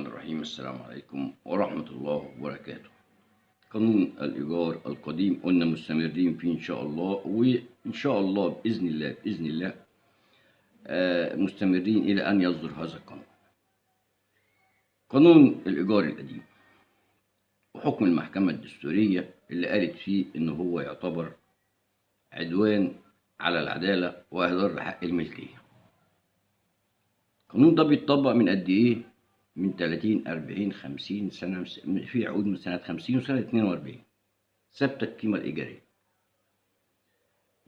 الرحمن الرحيم. السلام عليكم ورحمة الله وبركاته. قانون الإيجار القديم قلنا مستمرين فيه إن شاء الله، وإن شاء الله بإذن الله مستمرين إلى أن يصدر هذا القانون. قانون الإيجار القديم وحكم المحكمة الدستورية اللي قالت فيه إن هو يعتبر عدوان على العدالة وإهدار لحق الملكية. القانون ده بيتطبق من قد إيه؟ من 30 40 50 سنة، في عقود من سنة 50 وسنة 42 ثابتة القيمة الإيجارية.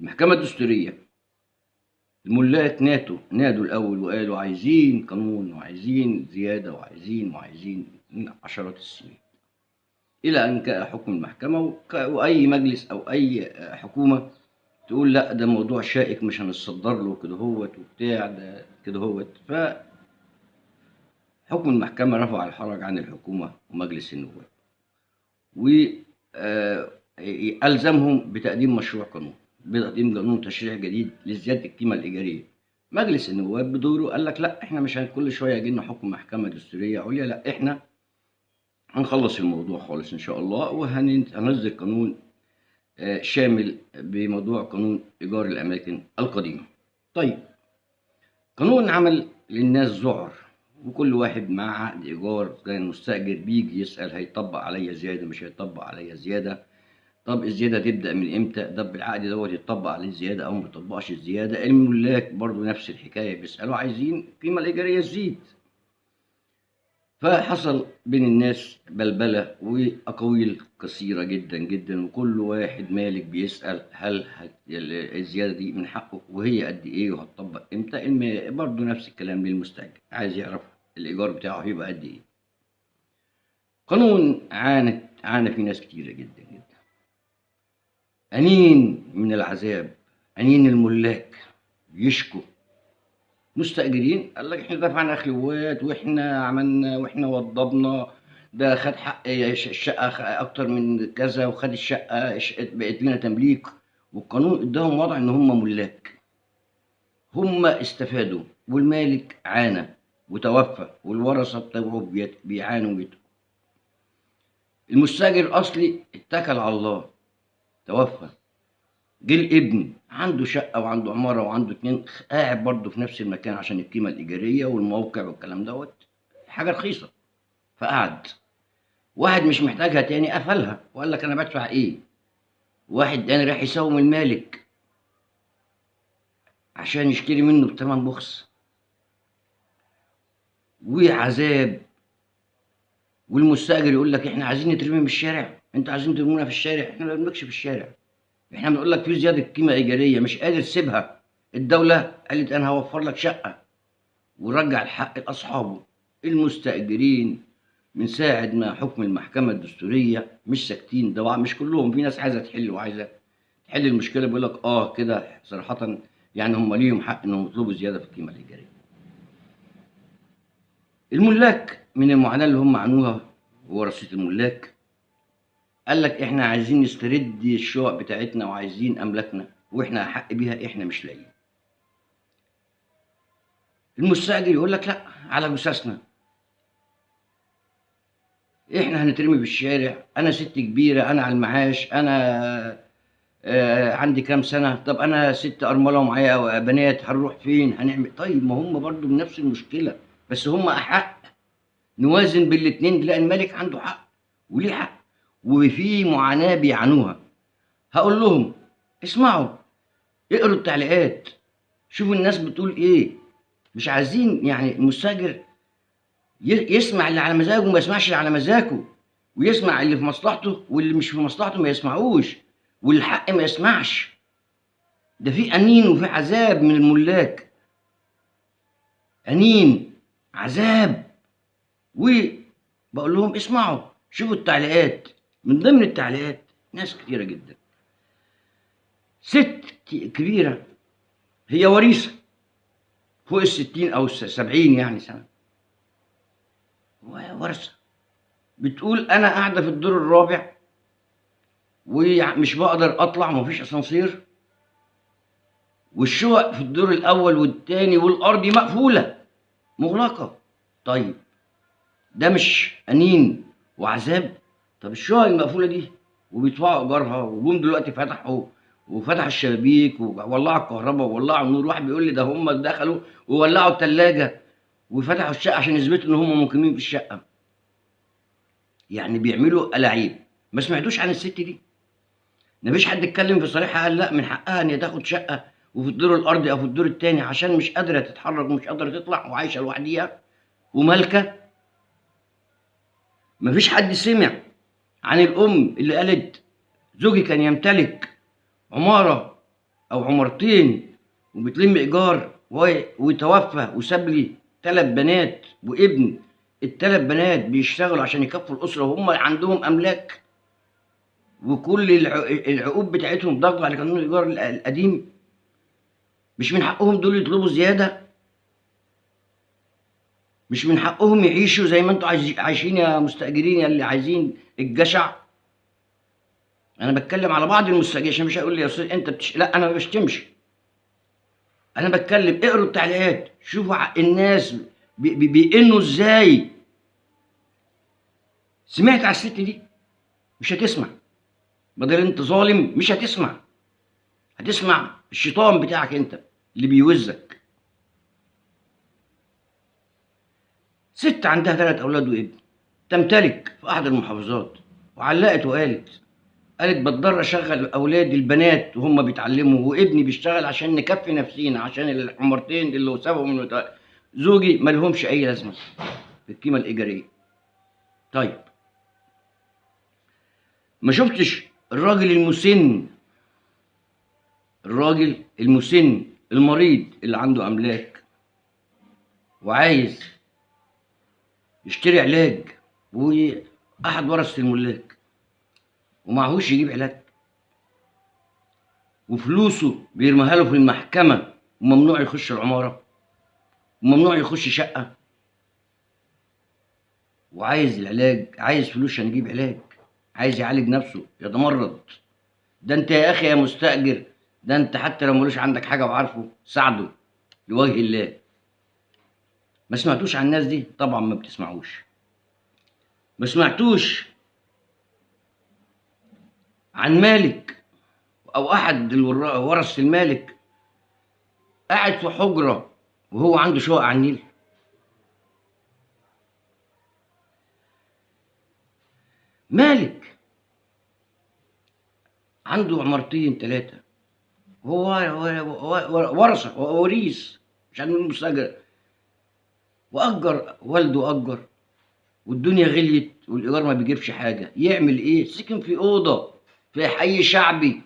المحكمة الدستورية الملاك نادوا الأول وقالوا عايزين قانون وعايزين زيادة وعايزين من عشرات السنين، إلى أن جاء حكم المحكمة. وأي مجلس أو أي حكومة تقول لا ده موضوع شائك مش هنصدر له كده هوت وبتاع ده كده هوت، حكم المحكمة رفع الحرج عن الحكومة ومجلس النواب، وألزمهم بتقديم مشروع قانون، بتقديم قانون تشريع جديد لزيادة القيمة الإيجارية. مجلس النواب بدوره قال لك لا، احنا مش كل شوية يجي لنا حكم محكمة دستورية عليا، لا احنا هنخلص الموضوع خالص إن شاء الله، وهنصدر قانون شامل بموضوع قانون إيجار الأماكن القديمة. طيب، قانون عمل للناس ذعر، وكل واحد مع عقد إيجار كان مستأجر بيجي يسأل هيطبق عليا زيادة مش هيطبق عليا زيادة، طب الزيادة تبدأ من إمتى؟ ده بالعقد دوت يطبق عليه الزيادة أو ما يطبقش الزيادة. الملاك برضو نفس الحكاية، بيسألوا عايزين القيمة الإيجارية تزيد. فحصل بين الناس بلبلة وأقاويل كثيرة جدا جدا، وكل واحد مالك بيسأل هل الزيادة دي من حقه وهي قد إيه وهتطبق إمتى. برضو نفس الكلام للمستأجر، عايز يعرف الإيجار بتاعه هيبقى قد إيه. قانون عانى فيه ناس كتيرة جدا جدا، أنين من العذاب، أنين الملاك يشكوا مستأجرين، قال لك احنا دفعنا خلوات واحنا عملنا واحنا وضبنا، ده خد حق الشقة أكتر من كذا، وخد الشقة بقت لنا تمليك، والقانون اداهم وضع إن هم ملاك. هم استفادوا والمالك عانى وتوفى، والورثة بتوعه بيعانوا ويتقوا. المستأجر الأصلي اتكل على الله توفى، جه الابن عنده شقة وعنده عمارة وعنده اتنين، قاعد برضه في نفس المكان عشان القيمة الإيجارية والموقع والكلام دوت حاجة رخيصة، فقعد. واحد مش محتاجها تاني قفلها وقال لك أنا بدفع إيه. واحد تاني راح يساوم المالك عشان يشتري منه بتمن بخس، وعذاب. والمستأجر يقول لك احنا عايزين نترمي من الشارع، انتوا عايزين ترمونا في الشارع، احنا ما بنرميكش في الشارع، احنا بنقول لك في زياده قيمه ايجاريه مش قادر تسيبها. الدوله قالت انا هوفر لك شقه ورجع الحق لاصحابه. المستاجرين من ساعه ما حكم المحكمه الدستوريه مش ساكتين، ده مش كلهم، في ناس عايزه تحل وعايزه تحل المشكله، بيقول لك كده صراحه يعني هم ليهم حق انهم يطلبوا زياده في القيمه الايجاريه. الملاك من المعاناه اللي هم عانوها ورثه الملاك قال لك احنا عايزين نسترد الشقق بتاعتنا وعايزين املاكنا واحنا احق بيها، احنا مش لاقيين. المستاجر يقول لك لا، على جثثنا، احنا هنترمي في الشارع، انا ست كبيره، انا على المعاش، انا عندي كام سنه، طب انا ست ارمله ومعايا بنات، هنروح فين؟ هنعمل طيب ما هم برضو بنفس المشكله، بس هم احق. نوازن بالاتنين، تلاقي الملك عنده حق وليه حق، وفي معاناه بيعانوها. هقول لهم اسمعوا، اقروا التعليقات، شوفوا الناس بتقول ايه. مش عايزين يعني المستاجر يسمع اللي على مزاجه وما يسمعش اللي على مزاجه، ويسمع اللي في مصلحته واللي مش في مصلحته ما يسمعوش، والحق ما يسمعش. ده في أنين وفي عذاب من الملاك، أنين عذاب. وبقول لهم اسمعوا، شوفوا التعليقات. من ضمن التعليقات ناس كتيرة جدا، ست كبيرة هي وريثة فوق 60 أو 70 يعني سنة، ورثة، بتقول أنا قاعدة في الدور الرابع ومش بقدر أطلع، مفيش أسانسير، والشقق في الدور الأول والتاني والأرض مقفولة مغلقة. طيب ده مش أنين وعذاب؟ طب الشقق المقفولة دي وبيدفعوا إيجارها، وجم دلوقتي فتحوا وفتحوا الشبابيك وولعوا الكهرباء وولعوا النور، واحد بيقول لي ده هم دخلوا وولعوا التلاجة وفتحوا الشقة عشان يثبتوا إن هم مقيمين في الشقة. يعني بيعملوا ألاعيب. ما سمعتوش عن الست دي؟ مفيش حد اتكلم في صالحها قال لا من حقها ان هي تاخد شقه وفي الدور الارضي او في الدور الثاني عشان مش قادره تتحرك ومش قادره تطلع وعايشه لوحديها ومالكه؟ مفيش حد سمع عن الام اللي قالت زوجي كان يمتلك عماره او عمارتين وبتلم ايجار وتوفى وساب لي 3 بنات وابن، ال3 بنات بيشتغلوا عشان يكفوا الاسره وهم عندهم املاك وكل العقود بتاعتهم ضاغطه على قانون الايجار القديم؟ مش من حقهم دول يطلبوا زياده؟ مش من حقهم يعيشوا زي ما انتوا عايشين يا مستاجرين يا اللي عايزين الجشع؟ انا بتكلم على بعض المستاجرين عشان مش هيقول لي يا استاذ انت لا انا ما بشتمش، انا بتكلم. اقروا التعليقات شوفوا الناس بيئنوا ازاي. سمعت على الست دي؟ مش هتسمع. بدل انت ظالم مش هتسمع، هتسمع الشيطان بتاعك انت اللي بيوزك. ست عندها 3 أولاد وابن، تمتلك في أحد المحافظات، وعلقت قالت بضطر أشغل أولادي البنات وهم بيتعلموا وابني بيشتغل عشان نكفي نفسينا عشان العمارتين اللي سابهم من زوجي مالهمش أي لازمة في القيمة الإيجارية. طيب ما شفتش الراجل المسن المريض اللي عنده أملاك وعايز يشتري علاج وأحد ورثة الملاك ومعهوش يجيب علاج وفلوسه بيرميها له في المحكمة وممنوع يخش العمارة وممنوع يخش شقة، وعايز العلاج، عايز فلوس عشان يجيب علاج، عايز يعالج نفسه يتمرد. ده انت يا اخي يا مستأجر، ده انت حتى لو ملوش عندك حاجة وعارفه ساعده لوجه الله. ما سمعتوش عن الناس دي؟ طبعا ما بتسمعوش. ما سمعتوش عن مالك او احد ورثة المالك قاعد في حجرة وهو عنده شقق على النيل؟ مالك عنده عمارتين 3 هو ورثة ووريث مش هنقول مستأجر، وأجر والده أجر والدنيا غليت والإيجار ما بيجيبش حاجة، يعمل إيه؟ سكن في أوضة في حي شعبي،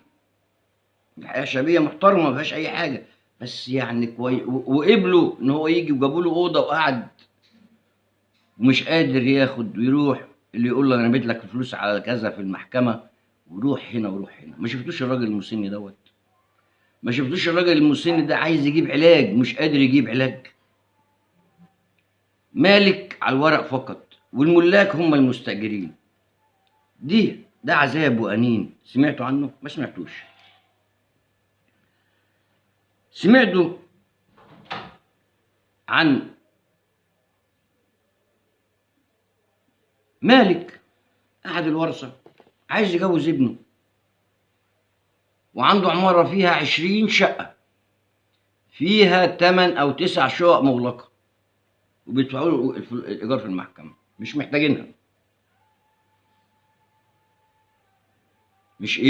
حياة شعبية محترمة ما فيهاش أي حاجة، بس يعني وقبلوا إن هو يجي وجابوا له أوضة وقعد ومش قادر ياخد ويروح اللي يقول له أنا رميت لك الفلوس على كذا في المحكمة وروح هنا وروح هنا. ما شفتوش الراجل المسن دوت؟ ما شفتوش الراجل المسن ده عايز يجيب علاج مش قادر يجيب علاج؟ مالك على الورق فقط والملاك هم المستأجرين. ده عذاب وأنين. سمعتوا عنه؟ ما سمعتوش. سمعتوا عن مالك أحد الورثة عايز يجوز ابنه وعنده عمارة فيها 20 شقة فيها 8 أو 9 شقق مغلقة وبيدفعوا له الإيجار في المحكمة، مش محتاجينها. مش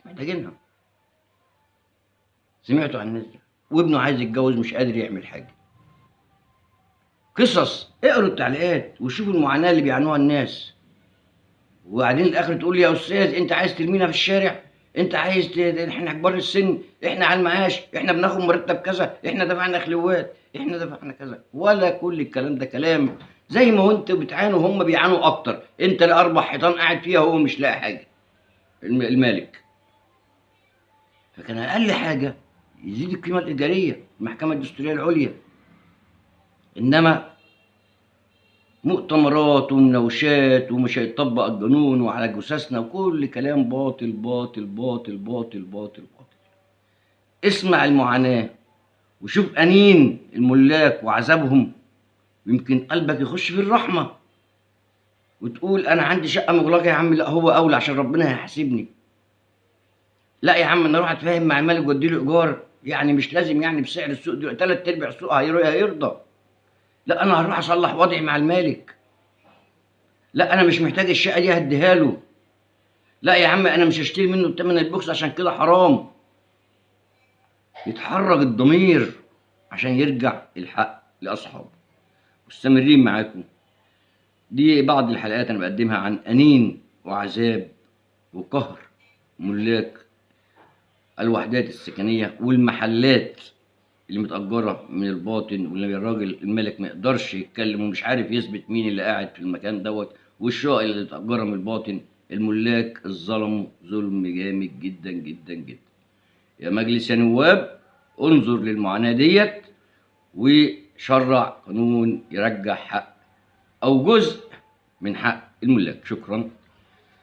محتاجينها. سمعتوا عن الناس دي؟ وابنه عايز يتجوز مش قادر يعمل حاجة. قصص. اقروا التعليقات وشوفوا المعاناة اللي بيعانوها الناس، وبعدين الاخر تقول لي يا استاذ انت عايز ترمينا في الشارع، انت عايز احنا كبار السن، احنا على المعاش، احنا بناخد مرتب كذا، احنا دفعنا خلوات، احنا دفعنا كذا. ولا كل الكلام ده كلام. زي ما هو انت بتعانوا هم بيعانوا اكتر. انت ل4 حيطان قاعد فيها هو مش لاقي حاجه المالك. فكان اقل حاجه يزيد القيمه الايجاريه المحكمه الدستوريه العليا. انما مؤتمرات ومناوشات ومش هيطبق القانون وعلى جثثنا وكل كلام باطل باطل باطل باطل باطل باطل. اسمع المعاناة وشوف أنين الملاك وعذابهم، ويمكن قلبك يخش في الرحمة. وتقول انا عندي شقه مغلقه. يا عم لا، هو اولى عشان ربنا هيحاسبني. لا يا عم، انا اروح اتفاهم مع المالك وادي له ايجار، يعني مش لازم يعني بسعر السوق دلوقتي، تلات ارباع السوق هيرضى. لا انا هروح اصلح وضعي مع المالك. لا انا مش محتاج الشقه دي، هديها له. لا يا عم انا مش هشتري منه بتمن البوكس عشان كده حرام. يتحرك الضمير عشان يرجع الحق لاصحابه. مستمرين معاكم. دي بعض الحلقات انا بقدمها عن انين وعذاب وقهر ملاك الوحدات السكنيه والمحلات اللي متأجرة من الباطن، واللي الراجل الملك ما يقدرش يتكلم ومش عارف يثبت مين اللي قاعد في المكان دوت، والشقق اللي متأجرة من الباطن. الملاك الظلموا ظلم جامد جدا جدا جدا. يا مجلس يا نواب، انظر للمعاناة ديت وشرع قانون يرجع حق أو جزء من حق الملاك. شكرا.